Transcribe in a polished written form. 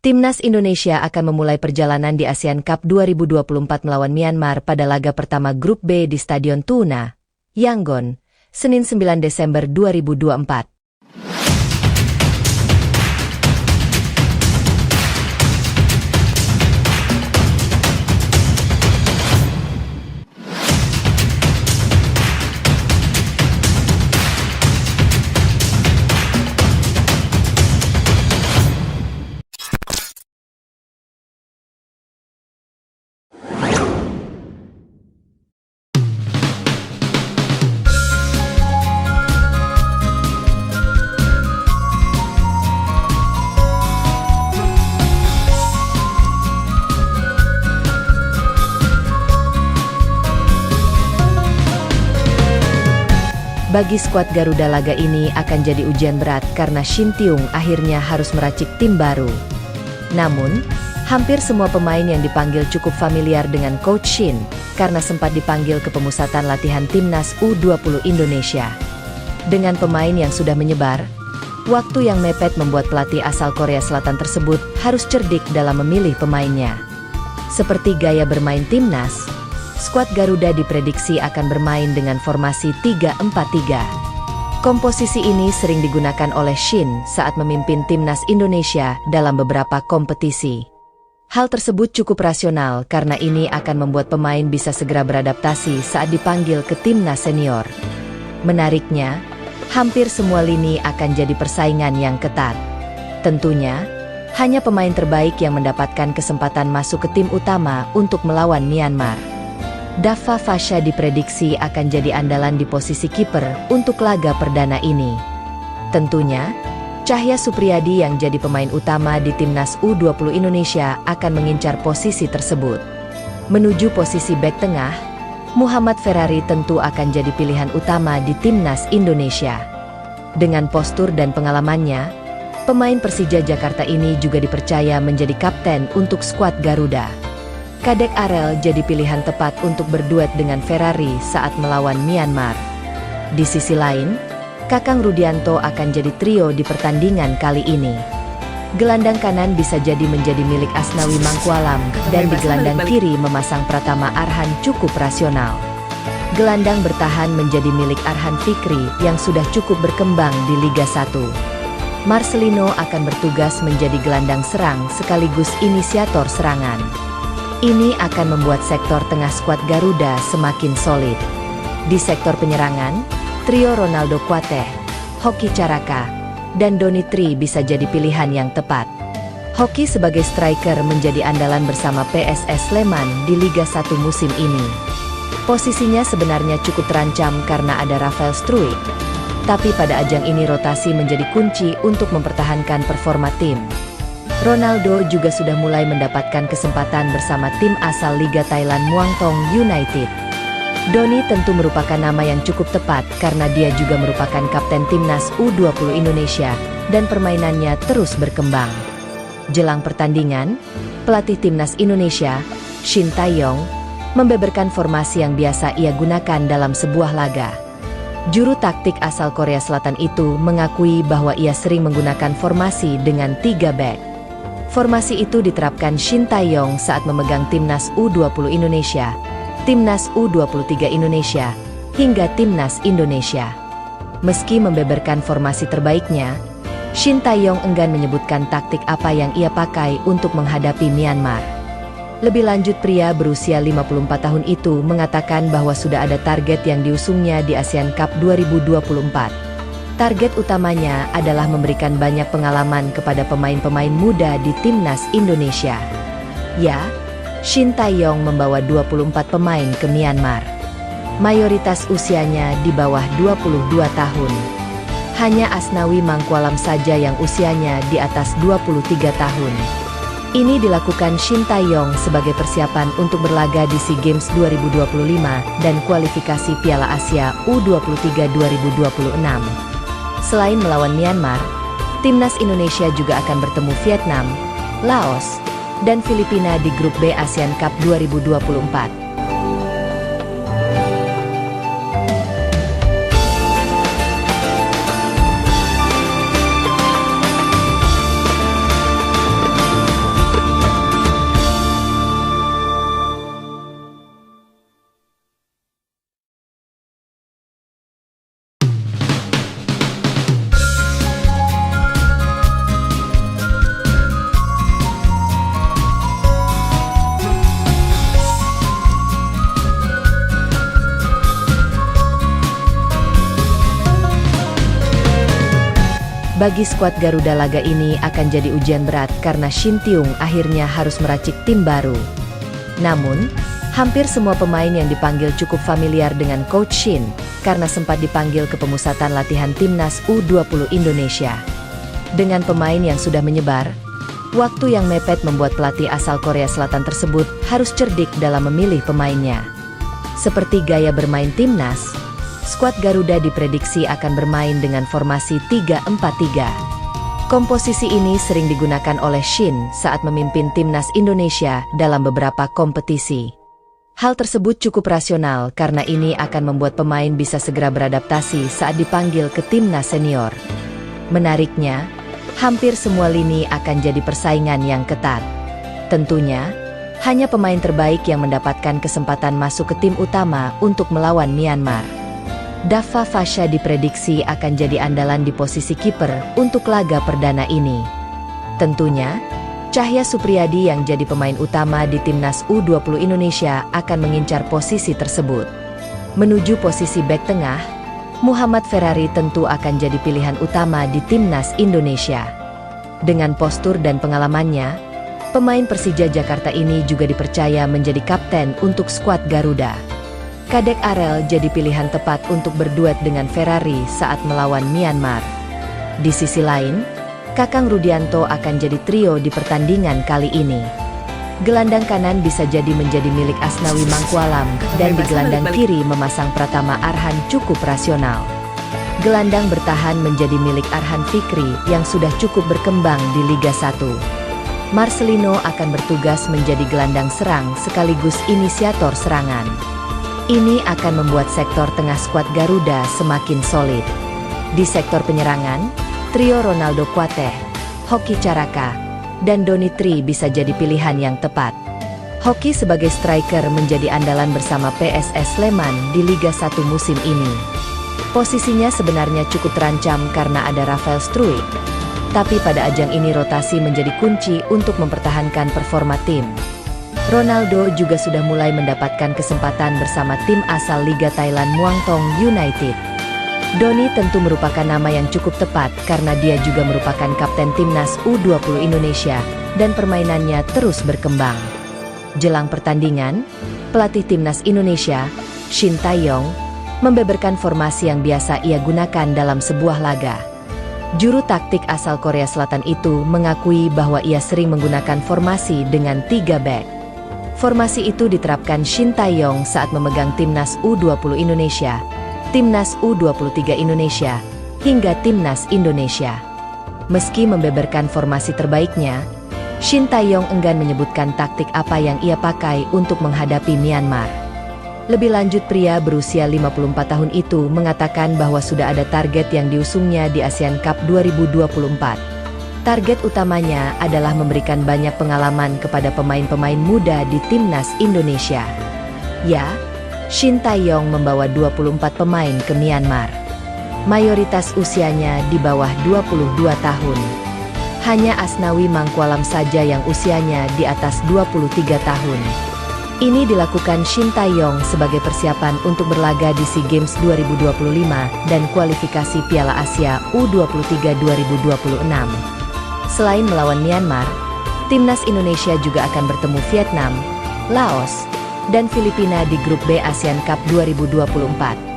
Timnas Indonesia akan memulai perjalanan di ASEAN Cup 2024 melawan Myanmar pada laga pertama Grup B di Stadion Tuna, Yangon, Senin 9 Desember 2024. Bagi skuad Garuda, laga ini akan jadi ujian berat karena Shin Tae-yong akhirnya harus meracik tim baru. Namun, hampir semua pemain yang dipanggil cukup familiar dengan Coach Shin karena sempat dipanggil ke pemusatan latihan Timnas U20 Indonesia. Dengan pemain yang sudah menyebar, waktu yang mepet membuat pelatih asal Korea Selatan tersebut harus cerdik dalam memilih pemainnya. Seperti gaya bermain Timnas, skuad Garuda diprediksi akan bermain dengan formasi 3-4-3. Komposisi ini sering digunakan oleh Shin saat memimpin Timnas Indonesia dalam beberapa kompetisi. Hal tersebut cukup rasional karena ini akan membuat pemain bisa segera beradaptasi saat dipanggil ke Timnas senior. Menariknya, hampir semua lini akan jadi persaingan yang ketat. Tentunya, hanya pemain terbaik yang mendapatkan kesempatan masuk ke tim utama untuk melawan Myanmar. Dafa Fasha diprediksi akan jadi andalan di posisi kiper untuk laga perdana ini. Tentunya, Cahya Supriyadi yang jadi pemain utama di Timnas U20 Indonesia akan mengincar posisi tersebut. Menuju posisi bek tengah, Muhammad Ferrari tentu akan jadi pilihan utama di Timnas Indonesia. Dengan postur dan pengalamannya, pemain Persija Jakarta ini juga dipercaya menjadi kapten untuk skuad Garuda. Kadek Arel jadi pilihan tepat untuk berduet dengan Ferrari saat melawan Myanmar. Di sisi lain, Kakang Rudianto akan jadi trio di pertandingan kali ini. Gelandang kanan bisa jadi menjadi milik Asnawi Mangkualam dan di gelandang kiri memasang Pratama Arhan cukup rasional. Gelandang bertahan menjadi milik Arhan Fikri yang sudah cukup berkembang di Liga 1. Marcelino akan bertugas menjadi gelandang serang sekaligus inisiator serangan. Ini akan membuat sektor tengah skuad Garuda semakin solid. Di sektor penyerangan, trio Ronaldo Kuateh, Hoki Caraka, dan Doni Tri bisa jadi pilihan yang tepat. Hoki sebagai striker menjadi andalan bersama PSS Sleman di Liga 1 musim ini. Posisinya sebenarnya cukup terancam karena ada Rafael Struijk. Tapi pada ajang ini rotasi menjadi kunci untuk mempertahankan performa tim. Ronaldo juga sudah mulai mendapatkan kesempatan bersama tim asal Liga Thailand Muangthong United. Doni tentu merupakan nama yang cukup tepat karena dia juga merupakan kapten Timnas U20 Indonesia dan permainannya terus berkembang. Jelang pertandingan, pelatih Timnas Indonesia, Shin Tae-yong, membeberkan formasi yang biasa ia gunakan dalam sebuah laga. Juru taktik asal Korea Selatan itu mengakui bahwa ia sering menggunakan formasi dengan 3 back. Formasi itu diterapkan Shin Tae-yong saat memegang Timnas U20 Indonesia, Timnas U23 Indonesia, hingga Timnas Indonesia. Meski membeberkan formasi terbaiknya, Shin Tae-yong enggan menyebutkan taktik apa yang ia pakai untuk menghadapi Myanmar. Lebih lanjut, pria berusia 54 tahun itu mengatakan bahwa sudah ada target yang diusungnya di ASEAN Cup 2024. Target utamanya adalah memberikan banyak pengalaman kepada pemain-pemain muda di Timnas Indonesia. Ya, Shin Tae-yong membawa 24 pemain ke Myanmar. Mayoritas usianya di bawah 22 tahun. Hanya Asnawi Mangkualam saja yang usianya di atas 23 tahun. Ini dilakukan Shin Tae-yong sebagai persiapan untuk berlaga di SEA Games 2025 dan kualifikasi Piala Asia U23 2026. Selain melawan Myanmar, Timnas Indonesia juga akan bertemu Vietnam, Laos, dan Filipina di Grup B ASEAN Cup 2024. Bagi skuad Garuda, laga ini akan jadi ujian berat karena Shin Tae-yong akhirnya harus meracik tim baru. Namun, hampir semua pemain yang dipanggil cukup familiar dengan Coach Shin, karena sempat dipanggil ke pemusatan latihan timnas U20 Indonesia. Dengan pemain yang sudah menyebar, waktu yang mepet membuat pelatih asal Korea Selatan tersebut harus cerdik dalam memilih pemainnya. Seperti gaya bermain timnas, skuad Garuda diprediksi akan bermain dengan formasi 3-4-3. Komposisi ini sering digunakan oleh Shin saat memimpin timnas Indonesia dalam beberapa kompetisi. Hal tersebut cukup rasional karena ini akan membuat pemain bisa segera beradaptasi saat dipanggil ke timnas senior. Menariknya, hampir semua lini akan jadi persaingan yang ketat. Tentunya, hanya pemain terbaik yang mendapatkan kesempatan masuk ke tim utama untuk melawan Myanmar. Dava Fasha diprediksi akan jadi andalan di posisi kiper untuk laga perdana ini. Tentunya, Cahya Supriyadi yang jadi pemain utama di timnas U20 Indonesia akan mengincar posisi tersebut. Menuju posisi bek tengah, Muhammad Ferrari tentu akan jadi pilihan utama di timnas Indonesia. Dengan postur dan pengalamannya, pemain Persija Jakarta ini juga dipercaya menjadi kapten untuk skuad Garuda. Kadek Arel jadi pilihan tepat untuk berduet dengan Ferrari saat melawan Myanmar. Di sisi lain, Kakang Rudianto akan jadi trio di pertandingan kali ini. Gelandang kanan bisa jadi menjadi milik Asnawi Mangkualam, dan di gelandang kiri memasang Pratama Arhan cukup rasional. Gelandang bertahan menjadi milik Arhan Fikri yang sudah cukup berkembang di Liga 1. Marcelino akan bertugas menjadi gelandang serang sekaligus inisiator serangan. Ini akan membuat sektor tengah skuad Garuda semakin solid. Di sektor penyerangan, trio Ronaldo Kuateh, Hoki Caraka, dan Doni Tri bisa jadi pilihan yang tepat. Hoki sebagai striker menjadi andalan bersama PSS Sleman di Liga 1 musim ini. Posisinya sebenarnya cukup terancam karena ada Rafael Struijk. Tapi pada ajang ini rotasi menjadi kunci untuk mempertahankan performa tim. Ronaldo juga sudah mulai mendapatkan kesempatan bersama tim asal Liga Thailand Muangthong United. Doni tentu merupakan nama yang cukup tepat karena dia juga merupakan kapten timnas U20 Indonesia dan permainannya terus berkembang. Jelang pertandingan, pelatih timnas Indonesia, Shin Tae-yong, membeberkan formasi yang biasa ia gunakan dalam sebuah laga. Juru taktik asal Korea Selatan itu mengakui bahwa ia sering menggunakan formasi dengan 3 back. Formasi itu diterapkan Shin Tae-yong saat memegang timnas U20 Indonesia, timnas U23 Indonesia, hingga timnas Indonesia. Meski membeberkan formasi terbaiknya, Shin Tae-yong enggan menyebutkan taktik apa yang ia pakai untuk menghadapi Myanmar. Lebih lanjut, pria berusia 54 tahun itu mengatakan bahwa sudah ada target yang diusungnya di Asian Cup 2024. Target utamanya adalah memberikan banyak pengalaman kepada pemain-pemain muda di timnas Indonesia. Ya, Shin Tae-yong membawa 24 pemain ke Myanmar. Mayoritas usianya di bawah 22 tahun. Hanya Asnawi Mangkualam saja yang usianya di atas 23 tahun. Ini dilakukan Shin Tae-yong sebagai persiapan untuk berlaga di SEA Games 2025 dan kualifikasi Piala Asia U23 2026. Selain melawan Myanmar, timnas Indonesia juga akan bertemu Vietnam, Laos, dan Filipina di grup B Asian Cup 2024.